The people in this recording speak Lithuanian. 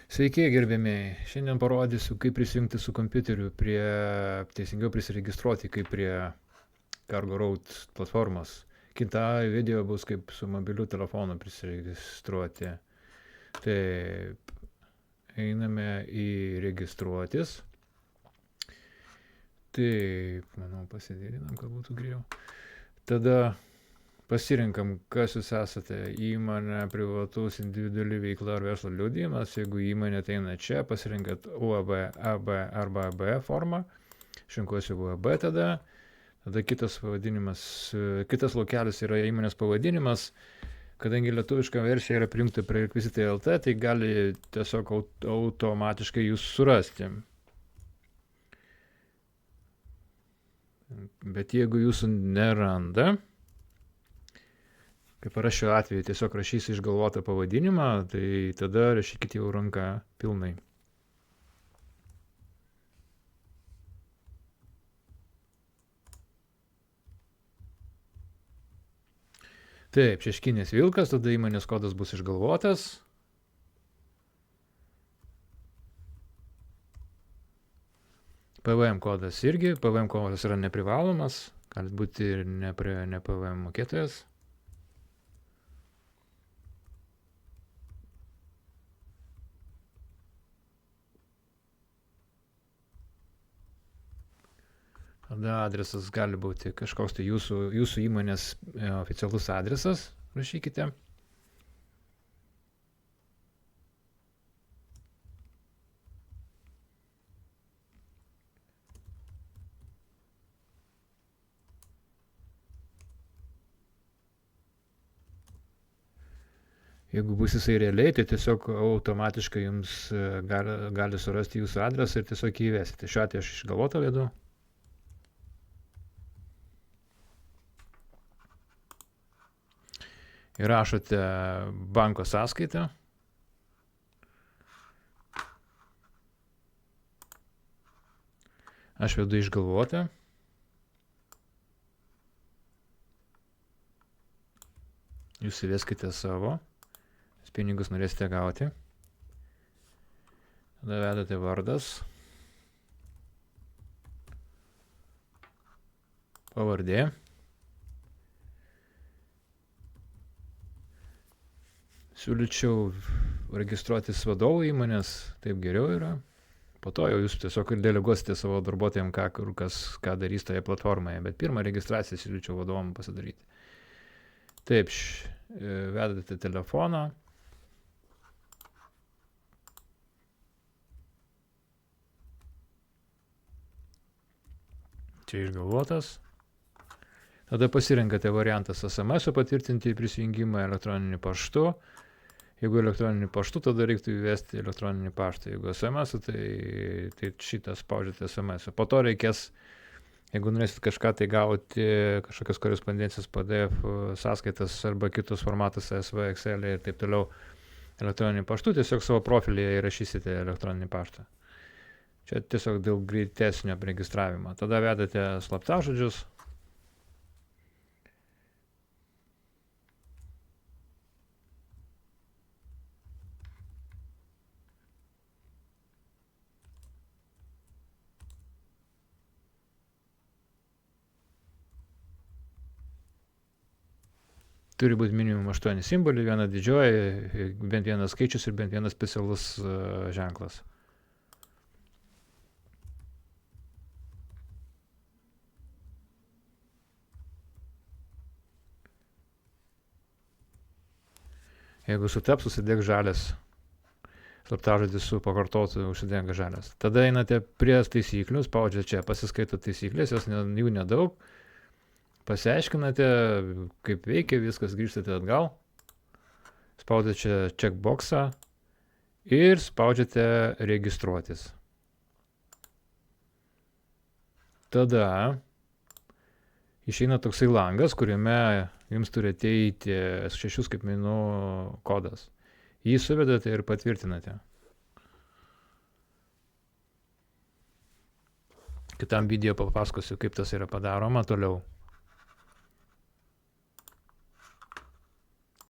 Sveiki, gerbėmiai. Šiandien parodysiu, kaip prisijungti su kompiuteriu teisingiau prisiregistruoti, kaip prie Cargo Road platformos. Kita video bus, kaip su mobiliu telefonu prisiregistruoti. Taip, einame į registruotis. Taip, manau, pasidėlinam, kad būtų geriau. Tada pasirinkam, kas jūs esate - įmonė, privatus, individuali veikla ar verslo liudijimas. Jeigu įmonė ateina čia, pasirinkat UAB, AB arba AB formą. Išrinkuosiu UAB tada. Tada kitas laukelis yra įmonės pavadinimas. Kadangi lietuviška versija yra prijungta prie rekvizitai LT, tai gali tiesiog automatiškai jūs surasti. Bet jeigu jūsų neranda, kaip aš šiuo atveju tiesiog rašysiu išgalvotą pavadinimą, tai tada rašykite jau ranka pilnai. Taip, Šeškinės Vilkas, tada įmonės kodas bus išgalvotas. PVM kodas irgi, PVM kodas yra neprivalomas, gali būti ir ne PVM mokėtojas. Tada adresas gali būti kažkoks tai jūsų įmonės oficialus adresas, rašykite. Jeigu bus jisai realiai, tai tiesiog automatiškai jums gali surasti jūsų adresą ir tiesiog įvesite. Šiuo atveju aš išgalvotą vedu. Įrašote banko sąskaitą. Aš vedu išgalvotą. Jūs įveskite savo. Pinigus norėsite gauti. Tada vedate vardas. Pavardė. Siūlyčiau registruotis vadovų įmonės, taip geriau yra. Po to jau jūs tiesiog ir deleguosite savo darbuotojams, ką darys toje platformoje. Bet pirmą registraciją siūlyčiau vadovam pasidaryti. Taip, vedate telefoną. Čia išgalvotas. Tada pasirenkate variantas SMS patvirtinti prisijungimą elektroniniu paštu. Jeigu elektroniniu paštu, tada reiktų įvesti elektroninį paštą. Jeigu SMS, tai šitą spaudžiate SMS. Po to reikės, jeigu norėsit kažką tai gauti, kažkokias korespondencijos PDF sąskaitas arba kitus formatus CSV, Excel ir taip toliau elektroniniu paštu, tiesiog savo profilyje įrašysite elektroninį paštą. Čia tiesiog dėl greitesnio registravimo. Tada vedate slaptažodžius. Turi būti minimum 8 simboliai, viena didžioji, bent vienas skaičius ir bent vienas specialus ženklas. Jeigu sutaps, užsidėk žalias. Slaptažodis su pakartotu užsidengia žalias. Tada einate prie taisyklių, spaudžiate čia, pasiskaito taisyklės, jų nedaug. Pasiaiškinate, kaip veikia, viskas, grįžtate atgal. Spaudžiate čia checkboxą ir spaudžiate registruotis. Tada išeina toksai langas, kuriame jums turi ateiti 6 skaitmenų kodas. Jį suvedate ir patvirtinate. Kitam video papasakosiu, kaip tas yra padaroma toliau.